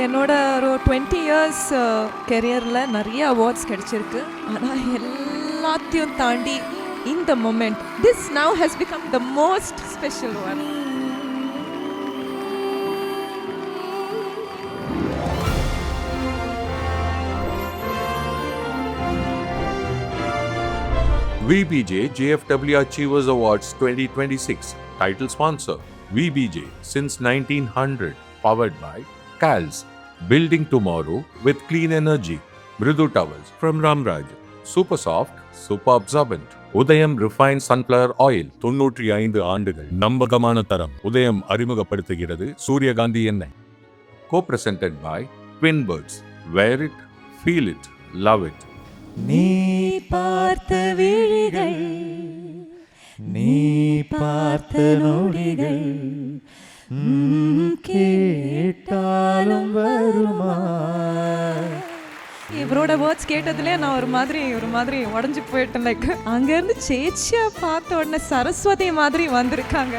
என்னோட ஒரு 20 இயர்ஸ் கெரியரில் நிறைய அவார்ட்ஸ் கிடைச்சிருக்கு. ஆனால் எல்லாத்தையும் தாண்டி இந்த moment, this now has become the most special one. VBJ JFW Achievers Awards 2026. Title sponsor VBJ since 1900. Powered by CALS. Building tomorrow with clean energy. Mridu Towels from Ramraj. Super soft, super absorbent. உதயம் refined sunflower oil. 95 ஆண்டுகள் நம்பகமான தரம். உதயம் அறிமுகப்படுத்துகிறது சூரியகாந்தி எண்ணெய். Co-presented by Twin Birds. Wear it, feel it, love it. நீ பார்த்த விழிகள், நீ பார்த்த நொடிகள் கேட்டாலும் வருமா? இவரோட வேர்ட்ஸ் கேட்டதுலேயே நான் ஒரு மாதிரி உடஞ்சி போயிட்டேன். லைக் அங்கேருந்து சேச்சியா பார்த்த உடனே சரஸ்வதி மாதிரி வந்திருக்காங்க.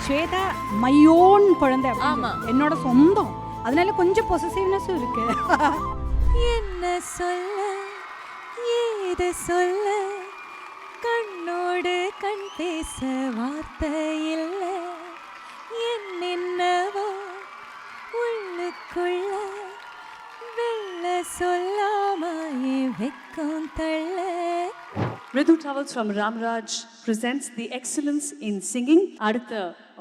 ஸ்வேதா மையோன் குழந்தை. ஆமா, என்னோட சொந்தம். அதனால கொஞ்சம் பொசசிவ்னஸும் இருக்கு. என்ன சொல்ல ஏது சொல்ல, கண்ணோடு கண் பேச வார்த்தை இல்லை. என்னென்னவோ உள்ளுக்குள்ள வெள்ள சொல்லாமையே வெக்கம் தள்ள. Mridu Towels from Ramraj presents the excellence in singing. அடுத்த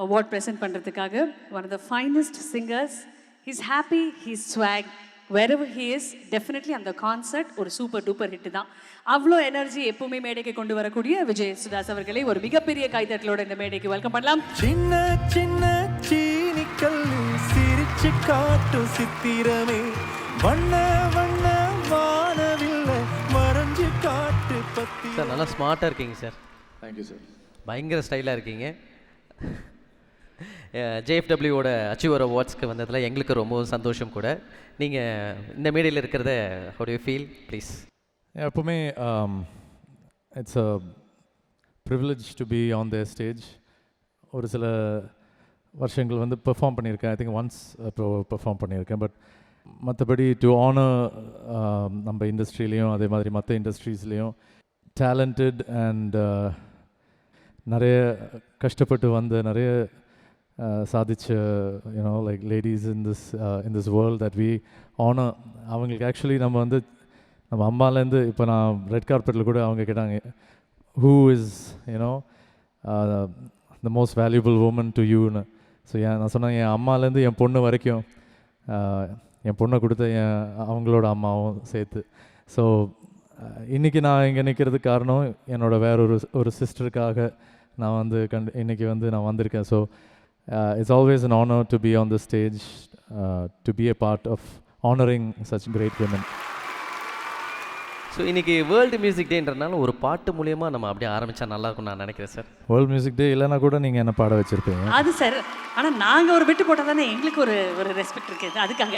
award present பண்றதுக்காக one of the finest singers. He's happy, he's swag. Wherever he is, definitely அந்த கான்சர்ட் ஒரு சூப்பர் டூப்பர் ஹிட் தான். அவ்வளோ எனர்ஜி எப்பவுமே மேடைக்கு கொண்டு வரக்கூடிய விஜய் சுதாஸ் அவர்களை ஒரு மிகப்பெரிய கைதட்டலோட இந்த மேடைக்கு வெல்கம் பண்ணலாம். சின்ன சின்ன சீனிக்கல் சிரிச்சு காட்டு சித்திரமே, வண்ண வண்ண வானவில்ல மறைஞ்சு காட்டு பத்தி. சார் நல்லா ஸ்மார்ட்டாக இருக்கீங்க சார். Thank you sir. பயங்கர ஸ்டைலாக இருக்கீங்க. ஜேஎஃப்டபிள்யூவோட அச்சீவர் அவார்ட்ஸ்க்கு வந்ததில் எங்களுக்கு ரொம்பவும் சந்தோஷம் கூட. நீங்கள் இந்த மேடையில் இருக்கிறத how do you feel please? எப்பவுமே it's a privilege to be on the stage. ஒரு சில வருஷங்கள் வந்து பெர்ஃபார்ம் பண்ணியிருக்கேன். ஐ திங்க் ஒன்ஸ் பெர்ஃபார்ம் பண்ணியிருக்கேன். பட் மற்றபடி டு ஆனர் நம்ம இண்டஸ்ட்ரியிலையும் அதே மாதிரி மற்ற இண்டஸ்ட்ரீஸ்லேயும் டேலண்டட் அண்ட் நிறைய கஷ்டப்பட்டு வந்த நிறைய சாதிச்ச you know like ladies in this world that we honour. அவங்களுக்கு ஆக்சுவலி நம்ம வந்து நம்ம அம்மாலேருந்து இப்போ நான் ரெட் கார்பெட்டில் கூட அவங்க கேட்டாங்க, who is you know the most valuable woman to யூன்னு. ஸோ நான் சொன்னேன், என் அம்மாலேருந்து என் பொண்ணு வரைக்கும் என் பொண்ணை கொடுத்த அவங்களோட அம்மாவும் சேர்த்து. ஸோ இன்றைக்கி நான் இங்கே நிற்கிறதுக்கு காரணம் என்னோடய வேறொரு சிஸ்டருக்காக நான் வந்து இன்றைக்கி வந்து நான் வந்திருக்கேன். So it's always an honor to be on the stage, to be a part of honoring such great women. So இன்றைக்கி வேர்ல்டு மியூசிக் டேன்றனால ஒரு பாட்டு மூலியமாக நம்ம அப்படியே ஆரம்பித்தா நல்லாயிருக்கும்னு நான் நினைக்கிறேன் சார். வேர்ல்டு மியூசிக் டே இல்லைனா கூட நீங்கள் என்ன பாட வச்சுருப்பீங்க. அது சார், ஆனால் நாங்கள் ஒரு விட்டு போட்டால் தானே எங்களுக்கு ஒரு ரெஸ்பெக்ட் இருக்குது அதுக்காக.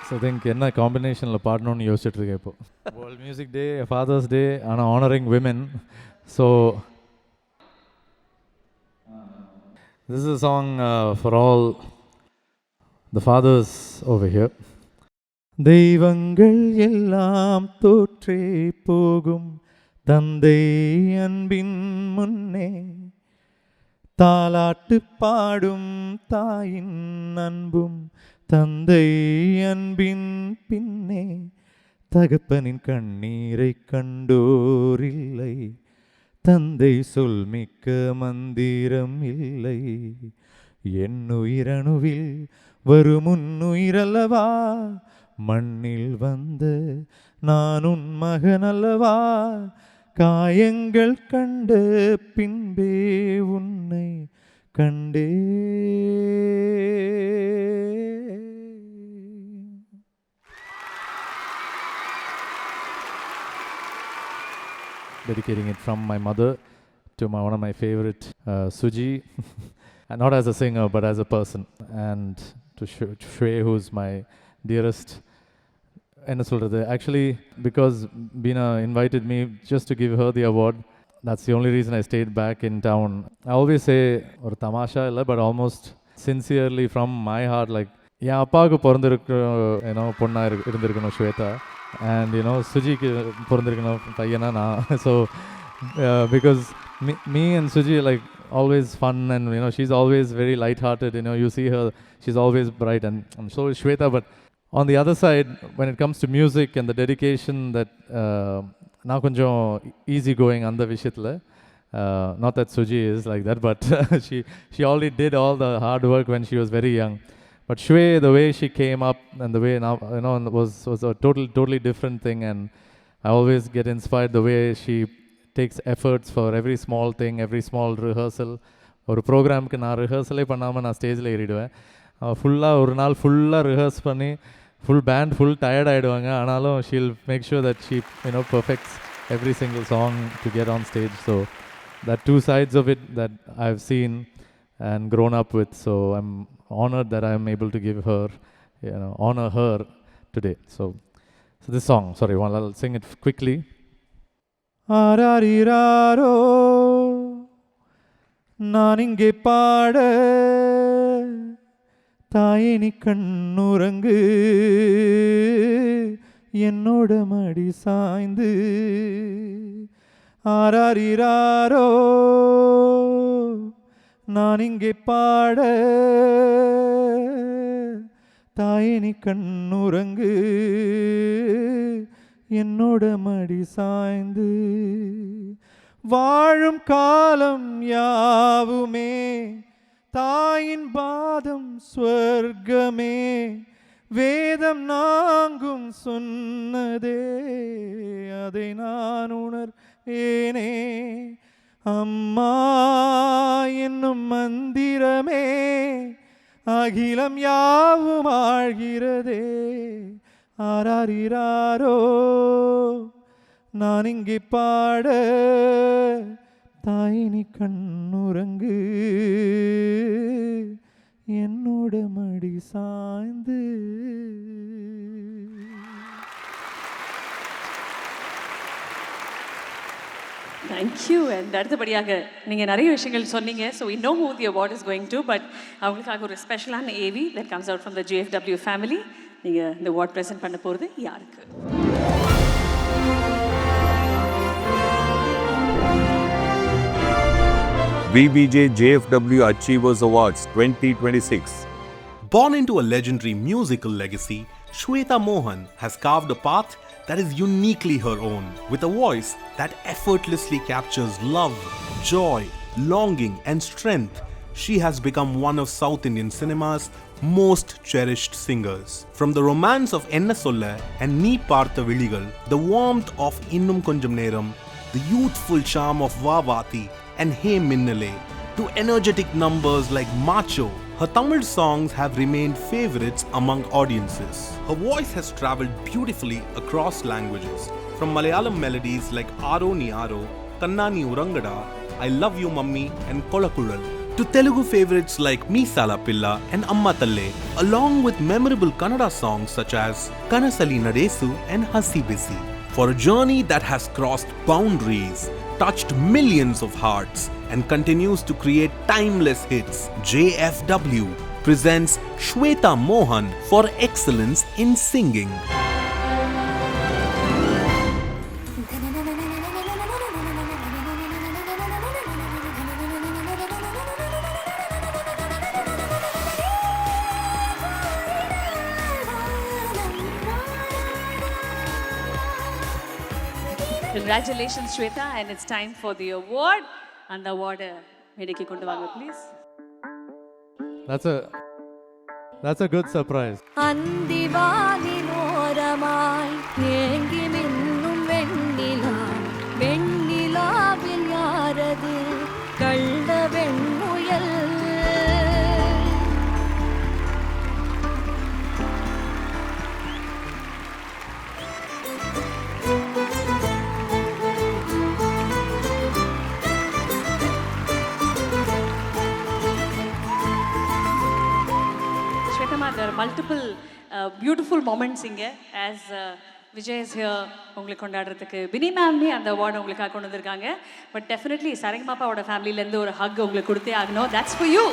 ஸோ திங்க் என்ன காம்பினேஷனில் பாடணும்னு யோசிச்சுட்ருக்கேன் இப்போ. வேர்ல்டு மியூசிக் டே, ஃபாதர்ஸ் டே, ஆனால் honouring women. So this is a song for all the fathers over here. தெய்வங்கள் எல்லாம் தோற்றே போகும் தந்தை அன்பின் முன்னே, தாலாட்டு பாடும் தாயின் அன்பும் தந்தை அன்பின் பின்னே, தகப்பனின் கண்ணீரை கண்டோரில்லை, தந்தை சொல் மிக்க மந்திரம் இல்லை, என்னுயிரணுவில் வரும் உன்னுயிரல்லவா, மண்ணில் வந்த நான் உன் மகனல்லவா, காயங்கள் கண்ட பின்பே உன்னை கண்டே. Dedicating it from my mother to one of my favorite, Suji, not as a singer but as a person, and to Shway, who's my dearest. என்ன சொல்கிறது, actually because Beena invited me just to give her the award, that's the only reason I stayed back in town. I always say, or tamasha illa, but almost sincerely from my heart, like என் அப்பாவுக்கு பிறந்திருக்க பொண்ணாக இருந்திருக்கணும் Shweta, and சுஜிக்கு பிறந்திருக்கணும் பையனா நான். So because me and Suji are like always fun, and she's always very light-hearted. You see her, she's always bright, and so is Shweta. But on the other side, when it comes to music and the dedication, that நான் கொஞ்சம் easy going அந்த விஷயத்தில். Not that Suji is like that, but she already did all the hard work when she was very young. But Shwe, the way she came up and the way now was a totally different thing, and I always get inspired the way she takes efforts for every small thing, every small rehearsal. ஒரு ப்ரோக்ராமுக்கு நான் ரிஹர்சலே பண்ணாமல் நான் ஸ்டேஜில் ஏறிடுவேன். ஃபுல்லாக ஒரு நாள் ஃபுல்லாக ரிஹர்ஸ் பண்ணி ஃபுல் பேண்ட் ஃபுல் டயர்ட் ஆகிடுவாங்க. ஆனாலும் she'll make sure that she perfects every single song to get on stage. So that two sides of it that I've seen and grown up with. So I'm honored that I'm able to give her, honor her today. So this song, sorry, I'll sing it quickly. ஆராரிராரோ நான் இங்கே பாட, தாயே நீ கண்ணுறங்கு, என்னோட மடி சாய்ந்து. ஆராரிராரோ நான் இங்கே பாட, தாயே நீ கண்ணுறங்கு, என்னோட மடி சாய்ந்து. வாழும் காலம் யாவுமே தாயின் பாதம் ஸ்வர்க்கமே, வேதம் நாங்கும் சொன்னதே அதை நான் உணர்வேனே. அம்மா என்னும் மந்திரமே அகிலம் யாவும் ஆழ்கிறதே. ஆராரிராரோ நான் இங்கே பாட, தாயினி கண்ணுறங்கு, என்னோட மடி சாய்ந்து. தேங்க்யூ. அண்ட் அடுத்தபடியாக நீங்கள் நிறைய விஷயங்கள் சொன்னீங்க. So we know who the award is going to, but அவங்களுக்காக ஒரு ஸ்பெஷலான AV that comes out from the JFW family. நீங்கள் இந்த அவார்ட் ப்ரெசென்ட் பண்ண போகிறது யாருக்கு? VBJ JFW Achievers Awards 2026. Born into a legendary musical legacy, Shweta Mohan has carved a path that is uniquely her own, with a voice that effortlessly captures love, joy, longing, and strength. She has become one of South Indian cinema's most cherished singers. From the romance of Enna Solla and Nee Partha Viligal, the warmth of Innum Konjam Neram, the youthful charm of Vavati and Hey Minnale, to energetic numbers like Macho, her Tamil songs have remained favorites among audiences. Her voice has travelled beautifully across languages, from Malayalam melodies like Aro Ni Aro, Kannani Urangada, I Love You Mummy and Kolakulal, to Telugu favorites like Meesala Pilla and Amma Talle, along with memorable Kannada songs such as Kanasali Nadesu and Hasi Bisi. For a journey that has crossed boundaries, touched millions of hearts, and continues to create timeless hits, JFW presents Shweta Mohan for excellence in singing. Congratulations, Shweta, and it's time for the award. And the award, mediki kondu vaanga, please. That's a good surprise. அந்திவானினோரமாய் ஏங்கி மின்னும் வெண்ணிலா, வெண்ணிலாவில் யாரது கள்ள வெண்முயல். There are multiple beautiful moments inge as Vijay is here உங்களுக்கு கொண்டாடுறதுக்கு பினி ma'am அந்த award உங்களுக்காக கொண்டு வந்திருக்காங்க. But definitely சரங்கமாப்பாவோட ஃபேமிலியிலேருந்து ஒரு ஹக் உங்களுக்கு கொடுத்தே ஆகணும். That's for you.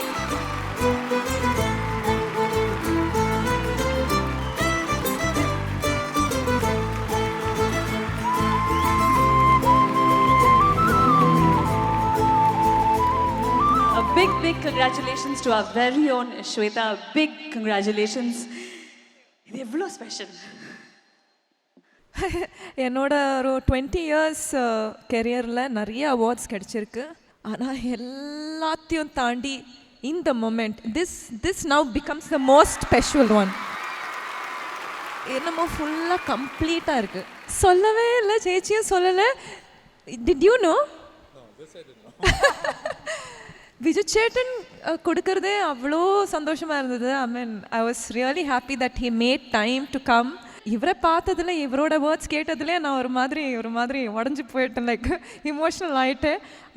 big congratulations to our very own Shweta. Big congratulations. இது எவ்வளோ ஸ்பெஷல்? என்னோட ஒரு 20 இயர்ஸ் கெரியரில் நிறைய அவார்ட்ஸ் கிடச்சிருக்கு. ஆனால் எல்லாத்தையும் தாண்டி இந்த moment this now becomes the most special one. என்னமோ ஃபுல்லாக கம்ப்ளீட்டாக இருக்குது. சொல்லவே இல்லை, சேச்சியும் சொல்லலை. Did you know? Vijay chettan கொடுக்கறதே அவ்வளோ சந்தோஷமாக இருந்தது. I mean I was really happy that he made time to come. இவரை பார்த்ததுல, இவரோட வேர்ட்ஸ் கேட்டதுலே நான் ஒரு மாதிரி உடஞ்சி போயிட்டேன், லைக் இமோஷ்னல் ஆகிட்டு.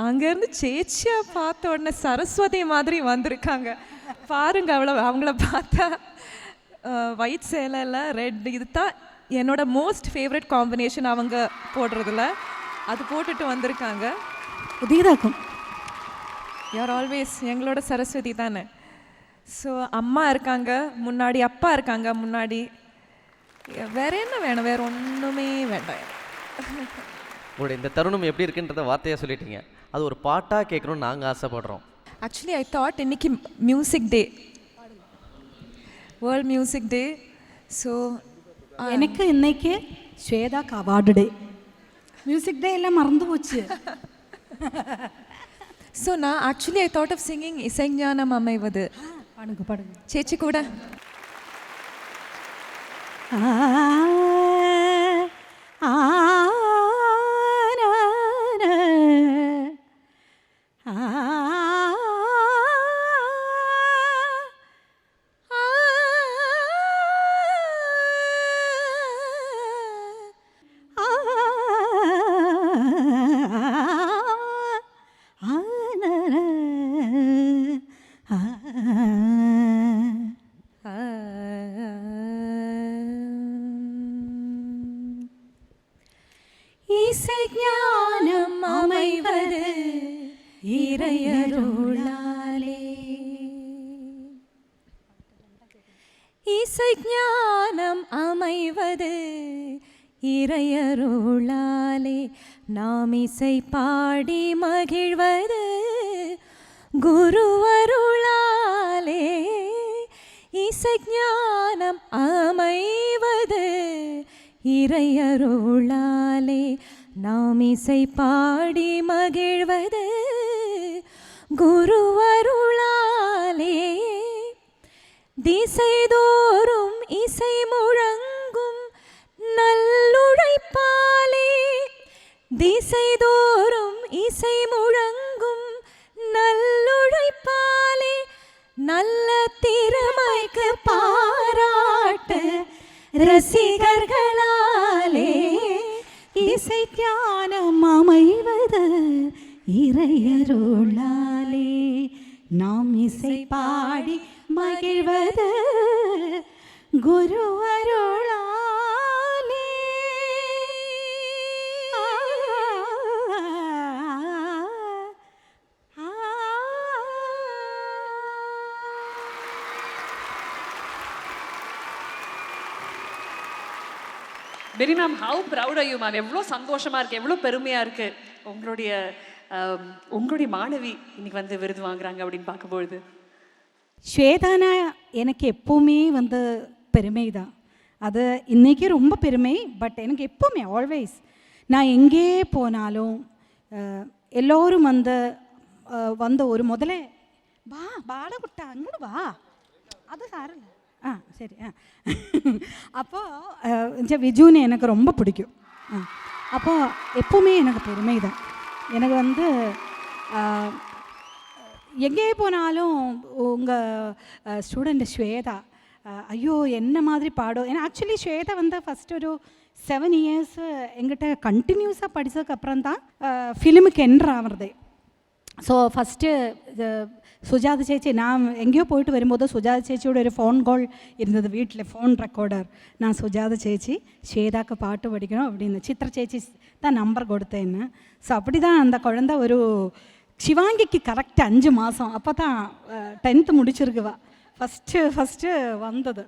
அங்கேருந்து சேச்சியை பார்த்த உடனே சரஸ்வதி மாதிரி வந்திருக்காங்க பாருங்க. அவங்கள பார்த்தா ஒயிட் சேலையில் ரெட், இது தான் என்னோட மோஸ்ட் ஃபேவரட் காம்பினேஷன் அவங்க போடுறதுல. அது போட்டுட்டு வந்திருக்காங்க. புதியதாக்கும் யூஆர் ஆல்வேஸ் எங்களோட சரஸ்வதி தானே. ஸோ அம்மா இருக்காங்க முன்னாடி, அப்பா இருக்காங்க முன்னாடி. வேற என்ன வேணும்? வேற ஒன்றுமே வேண்டாம். உங்களுடைய இந்த தருணம் எப்படி இருக்குன்றத வார்த்தையாக சொல்லிட்டீங்க. அது ஒரு பாட்டாக கேட்கணும்னு நாங்கள் ஆசைப்படுறோம். ஆக்சுவலி ஐ தாட் இன்னைக்கு மியூசிக் டே, வேர்ல்ட் மியூசிக் டே. ஸோ எனக்கு இன்னைக்கு ஸ்வேதாக்கு அவார்டு டே. மியூசிக் டே எல்லாம் மறந்து போச்சு. ஸோ நான் actually I thought of singing இசைஞானம் அமைவது. பாடுங்க சேச்சி கூட. இசைஞானம் அமைவது இறையருளாலே, இசைஞானம் அமைவது இறையருளாலே, நாம் இசை பாடி மகிழ்வது குருவருளாலே. இசைஞானம் அமைவது இறையருளாலே, நாம் இசை பாடி மகிழ்வது குருவருளாலே. திசைதோறும் இசை முழங்கும் நல்லுழைப்பாலே, திசைதோறும் இசை முழங்கும் நல்லுழைப்பாலே, நல்ல திறமைக்கு பாராட்டு ரசிகர்களாலே. இசைஞானம் அமைவது இறையருளாலே, நாம் இசை பாடி மகிழ்வது குருவருளாலே. பெரி ma'am, how proud are you ma'am? எவ்வளோ சந்தோஷமாக இருக்குது, எவ்வளோ பெருமையாக இருக்குது உங்களுடைய மாணவி இன்னைக்கு வந்து விருது வாங்குறாங்க அப்படின்னு பார்க்கும்பொழுது. ஸ்வேதானா எனக்கு எப்போவுமே வந்து பெருமை தான். அது இன்றைக்கி ரொம்ப பெருமை. பட் எனக்கு எப்போவுமே ஆல்வேஸ் நான் எங்கே போனாலும் எல்லோரும் வந்த ஒரு முதல்ல வா பாட விட்டா அங்கோடு வா, அது சாரில்ல, சரி. அப்போது விஜுன்னு எனக்கு ரொம்ப பிடிக்கும். அப்போது எப்போவுமே எனக்கு பெருமை தான். எனக்கு வந்து எங்கே போனாலும் உங்கள் ஸ்டூடெண்ட் ஸ்வேதா ஐயோ என்ன மாதிரி பாடும். ஏன்னா ஆக்சுவலி ஸ்வேதா வந்து ஃபஸ்ட்டு ஒரு 7 இயர்ஸ் எங்கிட்ட கண்டினியூஸாக படித்ததுக்கப்புறம் தான் ஃபிலிமுக்கு என்ட்ரு ஆகிறது. ஸோ ஃபஸ்ட்டு சுஜாதா சேச்சி, நான் எங்கேயோ போயிட்டு வரும்போது சுஜாதா சேச்சியோட ஒரு ஃபோன் கால் இருந்தது வீட்டில், ஃபோன் ரெக்கார்டர். நான் சுஜாதா சேச்சி ஸ்வேதாக்கு பாட்டு படிக்கணும் அப்படின்னு சித்ர சேச்சி தான் நம்பர் கொடுத்தேன்னு. ஸோ அப்படி தான் அந்த குழந்தை ஒரு சிவாங்கிக்கு கரெக்டாக 5 மாதம் அப்போ தான் 10th முடிச்சிருக்குவா ஃபஸ்ட்டு வந்தது.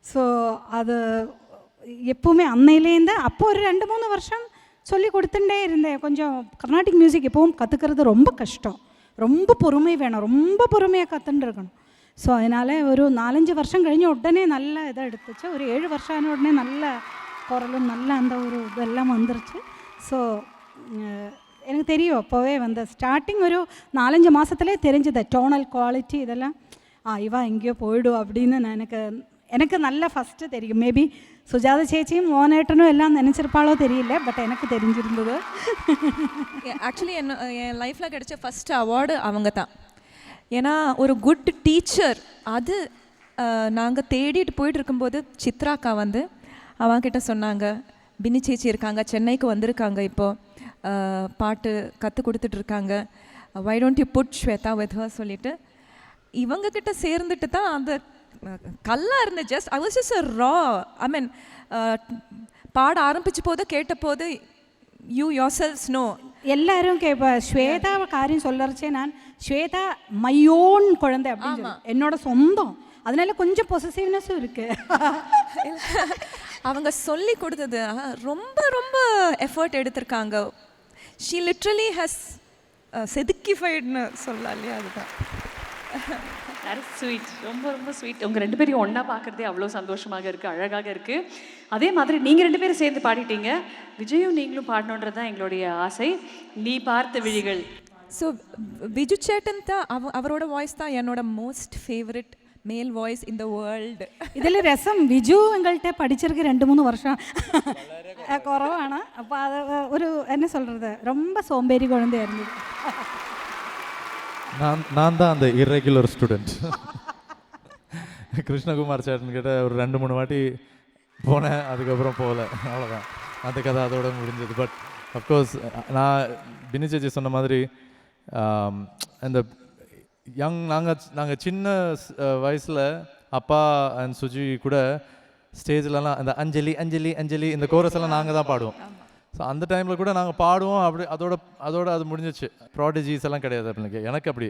ஸோ அது எப்போவுமே அன்னையிலேருந்து அப்போ ஒரு 2-3 வருஷம் சொல்லி கொடுத்துட்டே இருந்தேன். கொஞ்சம் கர்நாடிக் மியூசிக் எப்பவும் கற்றுக்கிறது ரொம்ப கஷ்டம், ரொம்ப பொறுமை வேணும், ரொம்ப பொறுமையாக கற்றுன்னு இருக்கணும். ஸோ அதனால் ஒரு 4-5 வருஷம் കഴിഞ്ഞ உடனே நல்ல இதை எடுத்துச்சு. ஒரு 7 வருஷம் ஆன உடனே நல்ல குரலும் நல்ல அந்த ஒரு இதெல்லாம் வந்துருச்சு. ஸோ எனக்கு தெரியும் அப்போவே வந்து ஸ்டார்டிங் ஒரு 4-5 மாதத்துலேயே தெரிஞ்சது டோனல் குவாலிட்டி இதெல்லாம். இவா எங்கேயோ போயிடும் அப்படின்னு எனக்கு நல்ல ஃபஸ்ட்டு தெரியும். மேபி சுஜாதா சேச்சியும் மோனேட்டனும் எல்லாம் நினச்சிருப்பாளோ தெரியல, பட் எனக்கு தெரிஞ்சிருந்தது. ஆக்சுவலி என் லைஃப்பில் கிடைச்ச ஃபஸ்ட் அவார்டு அவங்க தான். ஏன்னா ஒரு குட் டீச்சர் அது நாங்கள் தேடிட்டு போயிட்டு இருக்கும்போது சித்ராக்கா வந்து அவங்கிட்ட சொன்னாங்க, பின்னி சேச்சி இருக்காங்க, சென்னைக்கு வந்திருக்காங்க, இப்போது பாட்டு கற்றுக் கொடுத்துட்ருக்காங்க, why don't you put Shweta with her சொல்லிட்டு இவங்கக்கிட்ட சேர்ந்துட்டு தான் அந்த கல்லாக இருந்த just I was just a raw. I mean பாட ஆரம்பிச்ச போது கேட்ட போது யூ யோர் செல்ஸ் நோ எல்லாரும் ஸ்வேதா காரியம் சொல்லறச்சே நான் ஸ்வேதா மையோன் குழந்தை அப்படின்னு என்னோட சொந்தம், அதனால கொஞ்சம் பொசசிவ்னஸும் இருக்கு. அவங்க சொல்லி கொடுத்தது ரொம்ப ரொம்ப எஃபர்ட் எடுத்திருக்காங்க. ஷீ லிட்ரலி ஹஸ் செதுக்கிஃபைட்னு சொல்லலாம் இல்லையா, அதுதான். தட்ஸ் ஸ்வீட், ரொம்ப ரொம்ப ஸ்வீட். உங்கள் 2 பேரையும் ஒன்றா பார்க்குறதே அவ்வளோ சந்தோஷமாக இருக்குது, அழகாக இருக்குது. அதே மாதிரி நீங்கள் 2 பேரும் சேர்ந்து பாடிட்டீங்க, விஜயும் நீங்களும் பாடணுன்றது தான் எங்களுடைய ஆசை. நீ பார்த்த விழிகள். ஸோ விஜு சேட்டன் தான் அவரோட வாய்ஸ் தான் என்னோட மோஸ்ட் ஃபேவரட் மேல் வாய்ஸ் இன் த வேர்ல்டு. இதில் ரசம் விஜு எங்கள்கிட்ட படிச்சிருக்கு 2-3 வருஷம் കുറവാണ്. അപ്പോൾ അത് ഒരു என்ன சொல்கிறது ரொம்ப சோம்பேறி குழந்தையா இருந்தது. நான் தான் அந்த இர்ரெகுலர் ஸ்டூடெண்ட். கிருஷ்ணகுமார் சேட்டன் கிட்ட ஒரு 2-3 வாட்டி போனேன், அதுக்கப்புறம் போகல, அவ்வளோதான். அந்த கதை அதோட முடிஞ்சது. பட் அஃப்கோர்ஸ் நான் பின்னி சேச்சி சொன்ன மாதிரி அந்த நாங்கள் சின்ன வயசில் அப்பா அண்ட் சுஜி கூட ஸ்டேஜ்லலாம் அந்த அஞ்சலி அஞ்சலி அஞ்சலி இந்த கோரஸ் எல்லாம் நாங்கள் தான் பாடுவோம். ஸோ அந்த டைமில் கூட நாங்கள் பாடுவோம், அப்படி அதோட அது முடிஞ்சிச்சு. ப்ராடிஜிஸ் எல்லாம் கிடையாது அப்படிங்க எனக்கு அப்படி.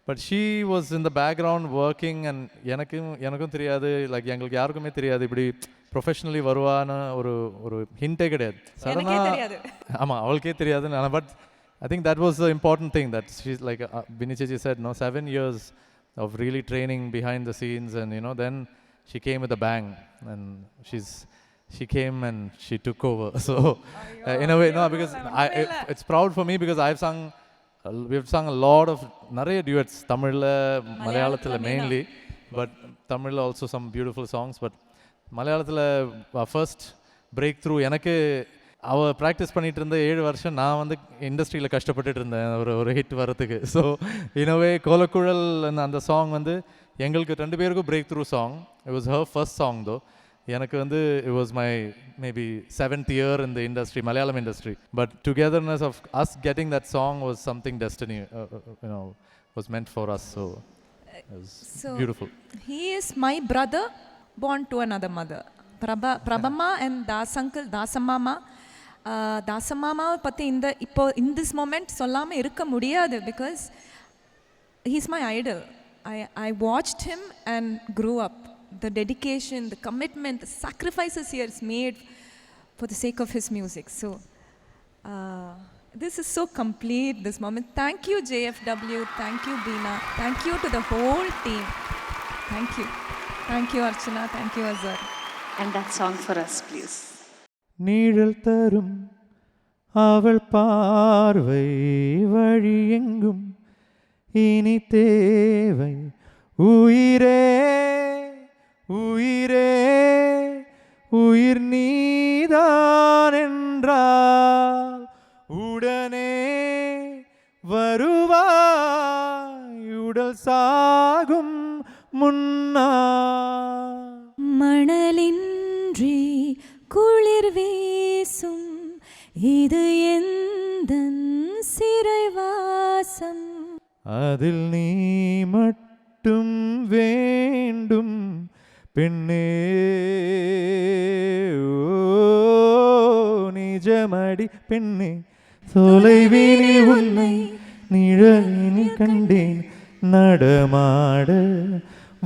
But she was in the background working and எனக்கும் தெரியாது, லைக் எங்களுக்கு யாருக்குமே தெரியாது இப்படி ப்ரொஃபஷ்னலி வருவான்னு ஒரு ஹிண்டே கிடையாது. சடனாக ஆமாம் அவளுக்கே தெரியாது. But I think that was the important thing, that she's like Binni Chechi said, 7 years of really training behind the scenes, and then she came with a bang, and she came and she took over. So in a way, because it's proud for me, because we've sung a lot of nariya duets, Tamil, Malayalam mainly, but Tamil also some beautiful songs. But Malayalam first breakthrough எனக்கு அவள் practice பண்ணிகிட்டு இருந்த 7 வருஷம் நான் வந்து இண்டஸ்ட்ரியில் கஷ்டப்பட்டுட்டு இருந்தேன் ஒரு ஹிட் வரத்துக்கு. ஸோ இனவே கோலக்குழல் அந்த சாங் வந்து எங்களுக்கு 2 பேருக்கும் break through song. It was her first song தோ. எனக்கு வந்து it was my maybe 7th year in the industry, Malayalam industry. But togetherness of us getting that song was something destiny, was meant for us. So it was beautiful. He is my brother born to another mother. Prabhamma and Dasamama. தாசம்மாவை பற்றி இப்போ in this moment சொல்லாமல் இருக்க முடியாது, because he's my idol. I watched him and grew up. The dedication, the commitment, the sacrifices he has made for the sake of his music. So this is so complete, this moment. Thank you JFW, thank you Beena, thank you to the whole team. Thank you Archana, thank you Azhar. And that song for us, please. நீழல் தரும் அவள் பார்வை வழியெங்கும் இனி தேவை உயிரே உயிரே உயிர் நீதான் என்றால் உடனே வருவாய் உடல் சாகும் முன்னா. மணலின்றி குளிர் வீசும் இது எந்தன் சிறைவாசம், அதில் நீ மட்டும் வேண்டும் பெண்ணே. நிஜமடி பெண்ணே, தொலைவினில் உன்னை நிழலினில் கண்டேன் நடமாட.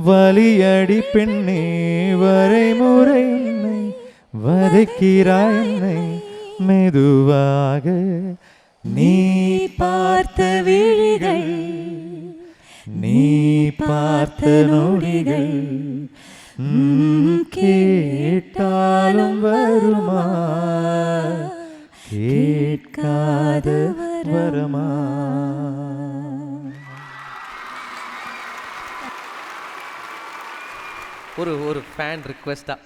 வலியடி பெண்ணே, வரைமுறை உன்னை வதைக்கிறாய் என்னை மெதுவாக. நீ பார்த்த விழிகள், நீ பார்த்த நொடிகள், கேட்டாலும் வருமா, கேட்காத வரமா. ஒரு ஃபேன் ரிக்வெஸ்ட்டாக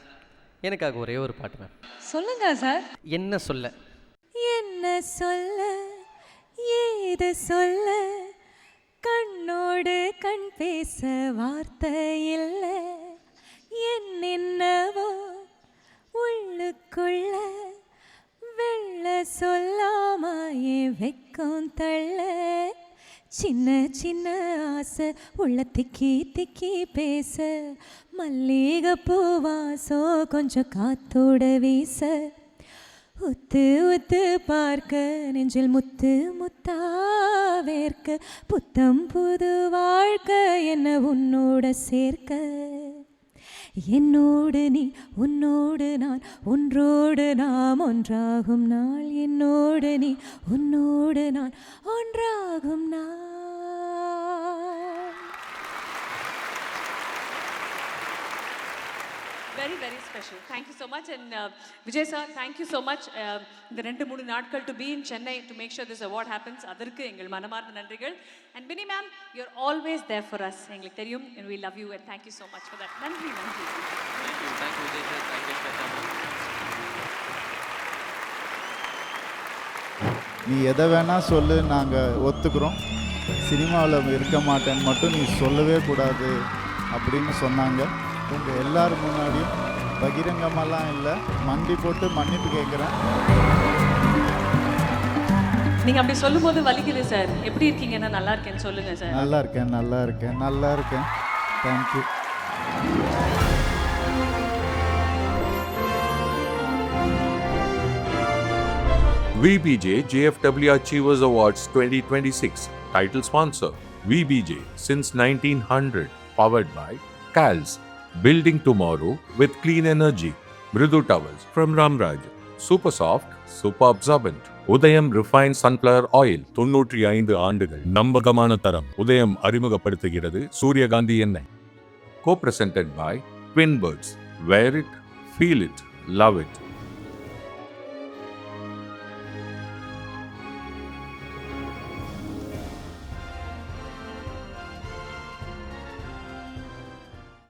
எனக்காக ஒரே ஒரு பாட்டு மேம். சொல்லுங்க சார். என்ன சொல்ல, என்ன சொல்ல, ஏது சொல்ல, கண்ணோடு கண் பேச வார்த்தை இல்லை, என்னென்னவோ உள்ளுக்குள்ள வெள்ள சொல்லாம என் வெக்கம் தள்ள, சின்ன சின்ன ஆசை உள்ள திக்கி திக்கி பேச, மல்லிகை பூவாசோ கொஞ்சம் காத்தோட வீச, உத்து உத்து பார்க்க நெஞ்சில் முத்து முத்தா வேர்க்க, புத்தம் புது வாழ்க்கை என்ன உன்னோட சேர்க்க, என்னோடு நீ உன்னோடு நான் ஒன்றோடு நாம் ஒன்றாகும் நாள், என்னோடு நீ உன்னோடு நான் ஒன்றாகும் நாள். Very, very special. Thank you so much. And Vijay sir, thank you so much. இந்த 2-3 நாட்கள் to be in Chennai to make sure this award happens. அதற்கு எங்கள் மனமார்ந்த நன்றிகள். And Bini ma'am, you're always there for us. எங்களுக்கு தெரியும் and we love you and thank you so much for that. நன்றி. Thank you Vijay sir, thank you Shweta ma'am. நீ எதை வேணால் சொல்லு, நாங்கள் ஒத்துக்கிறோம். சினிமாவில் இருக்க மாட்டேன்னு மட்டும் நீ சொல்லவே கூடாது அப்படின்னு சொன்னாங்க. உங்கள் எல்லாரும் முன்னாடியும் பகிரங்கமெல்லாம் இல்லை, மண்டி போட்டு மன்னிப்பு கேட்குறேன். நீங்கள் அப்படி சொல்லும்போது வலிக்குது சார். எப்படி இருக்கீங்கன்னா நல்லா இருக்கேன்னு சொல்லுங்க சார். நல்லா இருக்கேன், நல்லா இருக்கேன், நல்லா இருக்கேன். Thank you. VBJ JFW Achievers Awards 2026. Title sponsor VBJ since 1900. Powered by CALS. Building tomorrow with clean energy. Mridu towels from Ramraj. Super soft, super absorbent. உதயம் refined sunflower oil. 95 ஆண்டுகள் நம்பகமான தரம். உதயம் அறிமுகப்படுத்துகிறது சூரியகாந்தி எண்ணெய். Co-presented by Twin Birds. Wear it, feel it, love it.